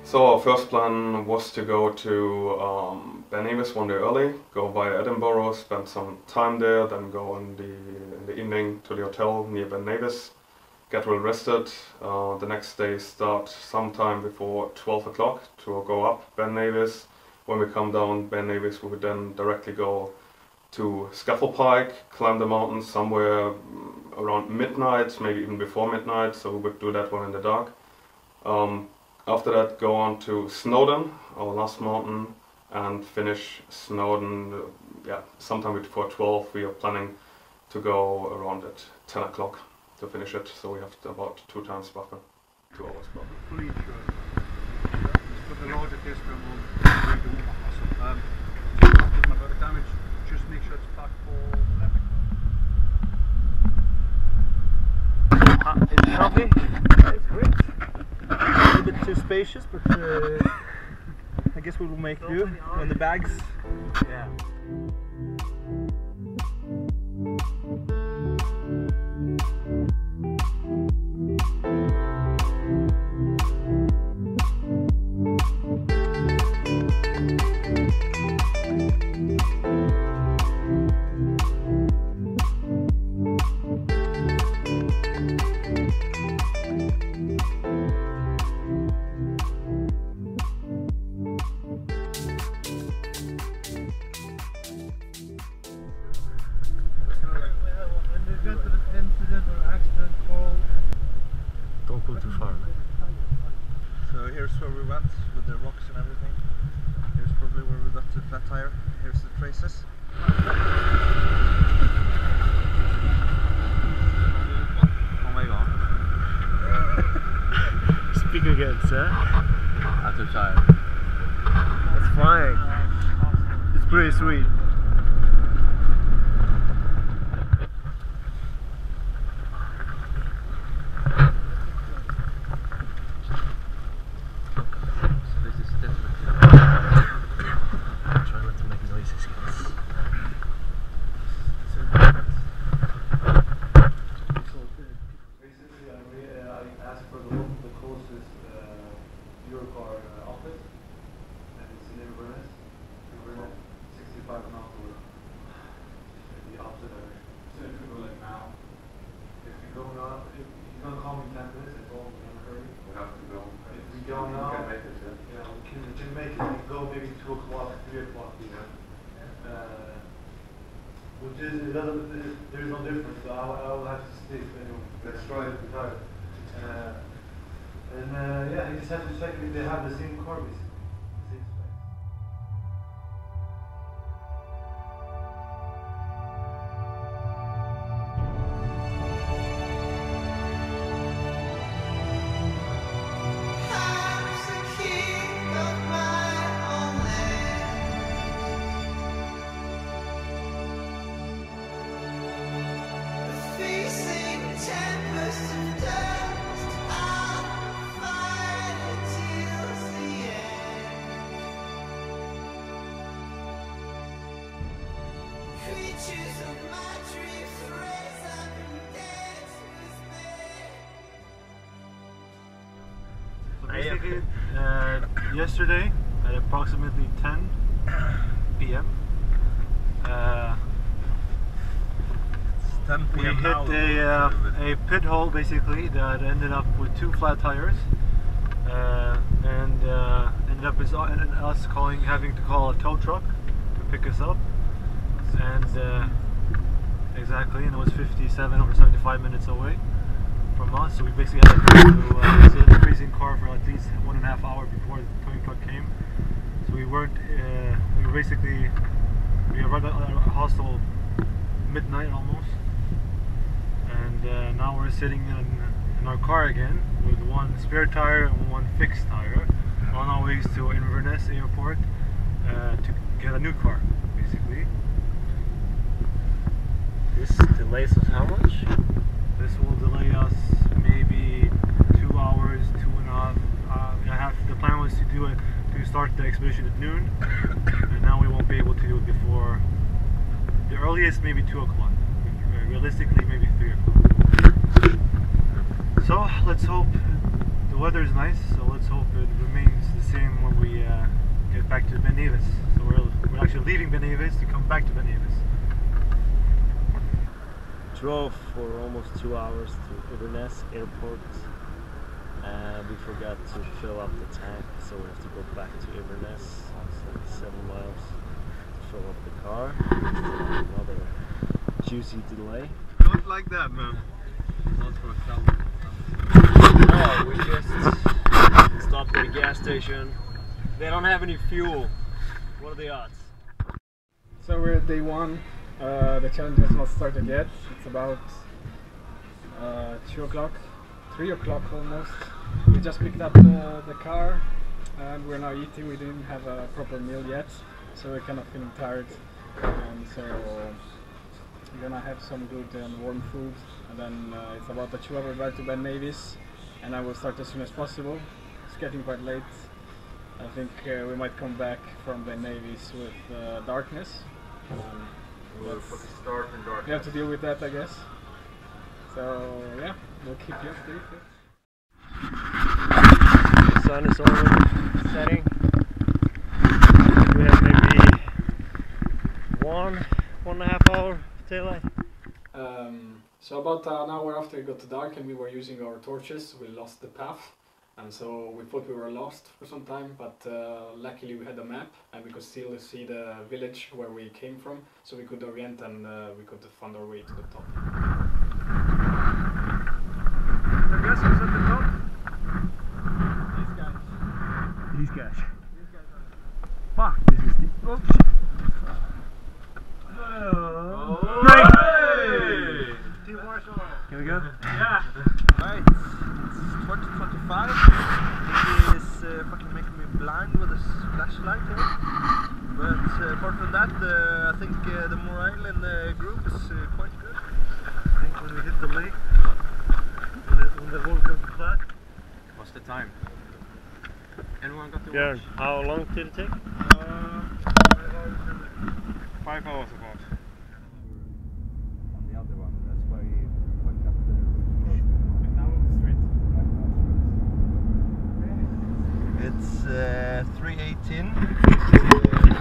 So our first plan was to go to Ben Nevis one day early, go via Edinburgh, spend some time there, then go in the evening to the hotel near Ben Nevis, get well rested. The next day start sometime before 12 o'clock to go up Ben Nevis. When we come down Ben Nevis, we would then directly go to Scafell Pike, climb the mountain somewhere around midnight, maybe even before midnight, so we would do that one in the dark. After that, go on to Snowdon, our last mountain, and finish Snowdon, sometime before 12. We are planning to go around at 10 o'clock to finish it, so we have about 2 times buffer, 2 hours buffer. Fully insured. But the larger test will do awesome. With my brother damage, just make sure it's packed for epic. It's healthy. It's great. A little bit too spacious, but I guess we will make do. And the bags. Yeah. Don't go too far. So here's where we went with the rocks and everything. Here's probably where we got the flat tire. Here's the traces. Oh my god. Speak again, sir. I'm too tired. That's fine. It's pretty sweet. There's no difference, so I will have to sleep anyway. Let's try it. Yeah, you just have to check if they have the same car basically. Same specs. Basically, yesterday at approximately 10 p.m. We hit a pit hole basically that ended up with 2 flat tires, and ended up with us having to call a tow truck to pick us up, and and it was 57 or 75 minutes away from us, so we basically had to sit in the freezing car for at least 1.5 hours before the towing truck came. So we arrived at a hostel midnight almost, and now we're sitting in our car again with 1 spare tire and 1 fixed tire on our ways to Inverness airport to get a new car basically. This delays us how much? This will delay us maybe 2 hours, 2.5. The plan was to start the expedition at noon, and now we won't be able to do it before the earliest, maybe 2 o'clock. Realistically, maybe 3 o'clock. So let's hope the weather is nice. So let's hope it remains the Nevis. So we're actually leaving Ben Nevis to come back to Ben Nevis. Drove for almost 2 hours to Inverness airport and we forgot to fill up the tank, so we have to go back to Inverness. It's like 7 miles to fill up the car. Another juicy delay. Don't like that, man. Not for a No, we just stopped at a gas station. They don't have any fuel. What are the odds? So we're at day 1. The challenge has not started yet. It's about 2 o'clock, 3 o'clock almost. We just picked up the car and we're now eating. We didn't have a proper meal yet, so we're kind of feeling tired. And so we're gonna have some good and warm food, and then it's about a 2-hour drive to Ben Nevis, and I will start as soon as possible. It's getting quite late. I think we might come back from Ben Nevis with darkness. We have to deal with that, I guess. So yeah, we'll keep you updated. The sun is already setting. We have maybe 1.5 hour daylight. So about an hour after it got dark and we were using our torches, we lost the path. And so we thought we were lost for some time, but luckily we had a map and we could still see the village where we came from, so we could orient and we could find our way to the top. I guess who's at the top? These guys. Fuck! This is the. Oh shit! Hey! Team Warsaw! Can we go? Yeah! Right, it's 2025. He is fucking making me blind with his flashlight here. But apart from that, I think the morale in the group is quite good. I think when we hit the lake, when the wall comes flat. What's the time? Anyone got the Björn, watch? how long did it take? 5 hours about. On the other one, that's why he fucked up the It's 3:18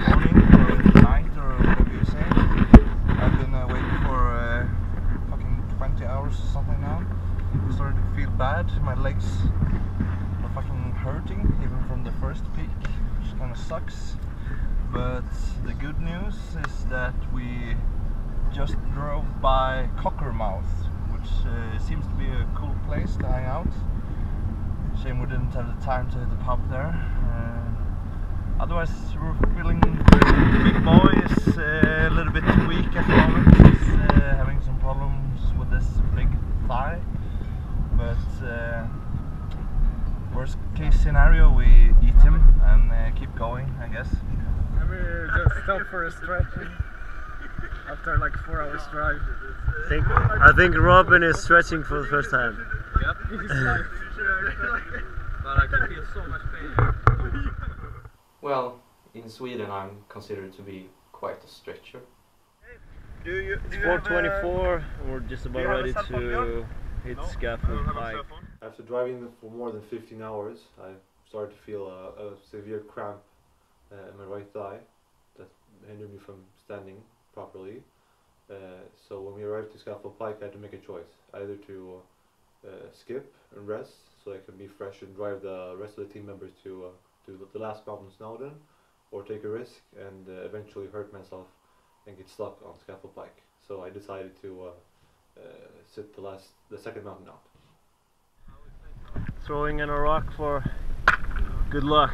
morning or night or whatever you say. I've been waiting for fucking 20 hours or something now. I'm starting to feel bad. My legs are fucking hurting even from the first peak, which kind of sucks. But the good news is that we just drove by Cockermouth, which seems to be a cool place to hang out. Shame we didn't have the time to hit the pub there. Otherwise, we're feeling big boy is a little bit weak at the moment. He's having some problems with this big thigh. But worst case scenario, we eat him and keep going, I guess. And we just stopped for a stretching after like 4 hours drive. I think Robin is stretching for the first time. Yep. But I can feel so much pain. Well, in Sweden I'm considered to be quite a stretcher. It's 4:24 and we're just about ready to hit Scaffold Pike. After driving for more than 15 hours, I started to feel a severe cramp in my right thigh that hindered me from standing properly. So when we arrived to Scaffold Pike, I had to make a choice, either to skip and rest so I can be fresh and drive the rest of the team members to the last mountain, Snowdon, or take a risk and eventually hurt myself and get stuck on Scaffold Pike. So I decided to sit the second mountain out. Throwing in a rock for good luck.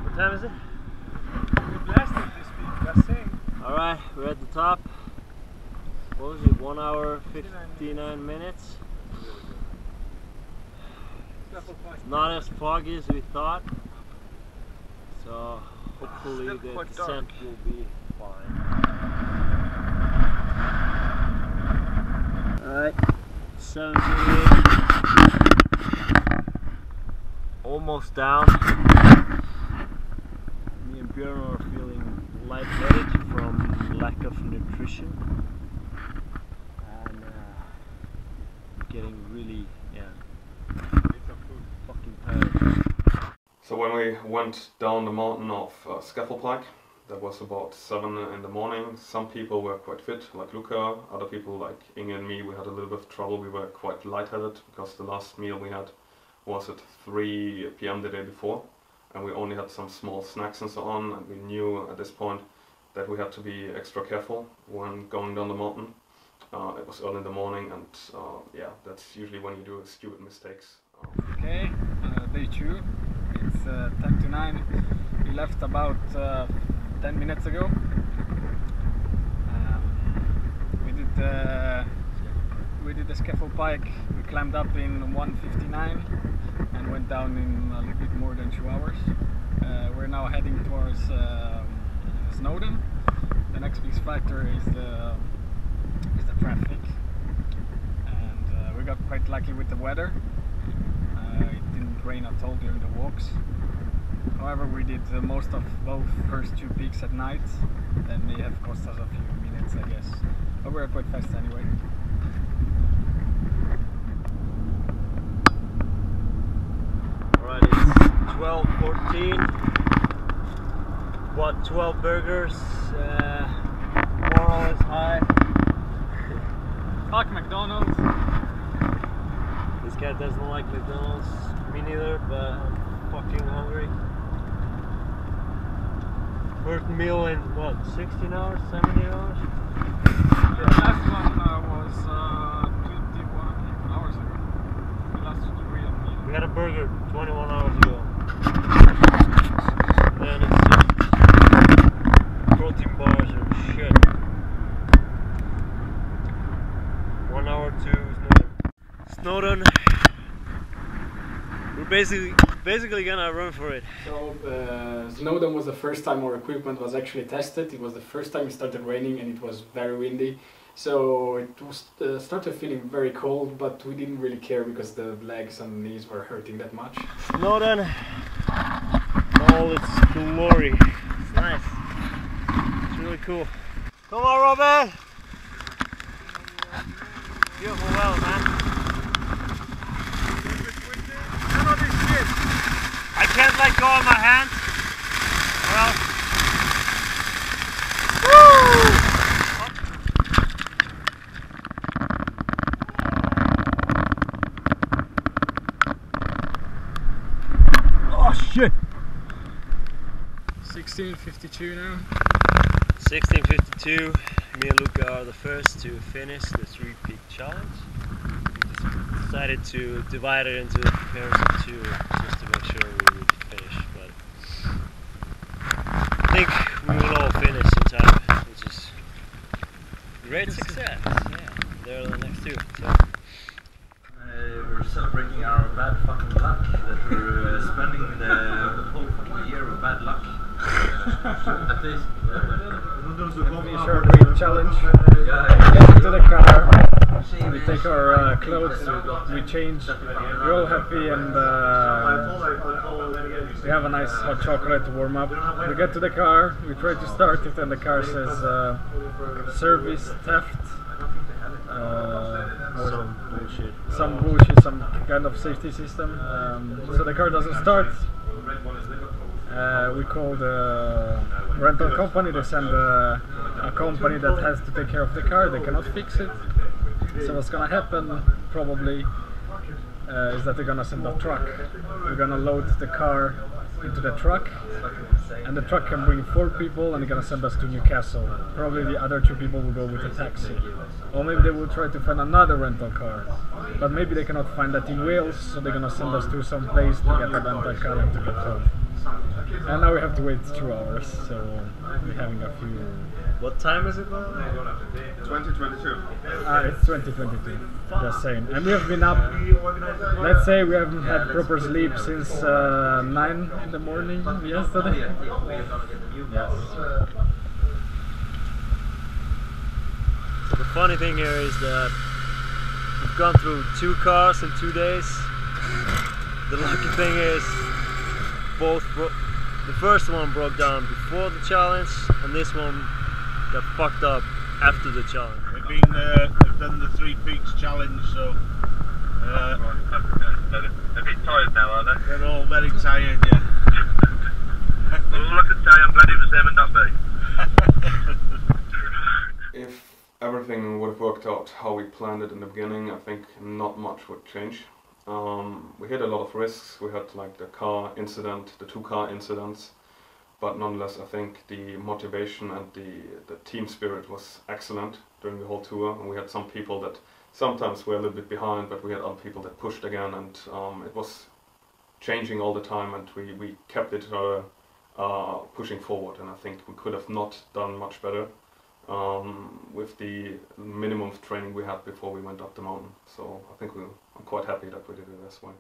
What time is it? We blasted this week, just saying. Alright, we're at the top. What was it? 1 hour 59 minutes. It's not as foggy as we thought, so hopefully the descent will be fine. Alright, 7:38. Almost down. Me and Björn are feeling lightheaded from lack of nutrition and getting really Fucking tired. So when we went down the mountain of Scaffoldpike, that was about 7 in the morning. Some people were quite fit, like Luca. Other people, like Inge and me, we had a little bit of trouble. We were quite lightheaded because the last meal we had was at 3 p.m. the day before, and we only had some small snacks and so on. And we knew at this point that we had to be extra careful when going down the mountain. It was early in the morning, and yeah, that's usually when you do stupid mistakes. Okay, day 2. It's 10 to 9. We left about 10 minutes ago. We did the Scaffoldpike. We climbed up in 1:59 and went down in a little bit more than 2 hours. We're now heading towards Snowdon. The next big factor is the traffic, and we got quite lucky with the weather. It didn't rain at all during the walks. However, we did most of both first 2 peaks at night. That may have cost us a few minutes, I guess, but we were quite fast anyway. Alright, it's 12:14. What, 12 burgers? Moral is high. Fuck McDonald's. This guy doesn't like McDonald's. Me neither, but I'm fucking hungry. First meal in what, 16 hours, 17 hours? The last one was 21 hours ago. The last real meal. We had a burger 21 hours ago. And it's just protein bars or shit. 1 hour to Snowdon. We're basically gonna run for it. So Snowdon was the first time our equipment was actually tested. It was the first time it started raining and it was very windy. So it was started feeling very cold, but we didn't really care because the legs and knees were hurting that much. Snowdon, all its glory. It's nice. It's really cool. Come on, Robert! Beautiful well, man. I can't let go of my hands. Well. Oh shit! 16:52 now. 16:52. Me and Luca are the first to finish the 3-peak challenge. We decided to divide it into pairs of 2 just to make sure we would finish, but I think we will all finish in time, which is great success. Yeah, they're the next 2. So. We're celebrating our bad fucking luck, that we're spending the whole fucking year with bad luck. At least. We short read challenge. Get into the car. We take our clothes. We change. We're all happy, and we have a nice hot chocolate to warm up. We get to the car. We try to start it, and the car says service theft. Some bullshit, some kind of safety system. So the car doesn't start. We call the rental company. They send a company that has to take care of the car. They cannot fix it. So what's gonna happen probably is that they're gonna send a truck. We're gonna load the car into the truck, and the truck can bring 4 people, and they're gonna send us to Newcastle. Probably the other 2 people will go with a taxi, or maybe they will try to find another rental car, but maybe they cannot find that in Wales, so they're gonna send us to some place to get a rental car and to get home. And now we have to wait 2 hours, so we're having a few. What time is it now? 2022. It's 2022, just saying. And we have been up, let's say we haven't had proper sleep since 9 in the morning yesterday. Yes. So the funny thing here is that we've gone through 2 cars in 2 days. The lucky thing is the first one broke down before the challenge, and this one got fucked up after the challenge. We've done the 3 peaks challenge, so They're all very tired, yeah. All I can say, I'm glad it was them and not me. If everything would have worked out how we planned it in the beginning, I think not much would change. We had a lot of risks. We had like the car incident, the 2 car incidents, but nonetheless I think the motivation and the team spirit was excellent during the whole tour, and we had some people that sometimes were a little bit behind, but we had other people that pushed again, and it was changing all the time, and we kept it pushing forward, and I think we could have not done much better with the minimum of training we had before we went up the mountain. So I think I'm quite happy that we did it this way.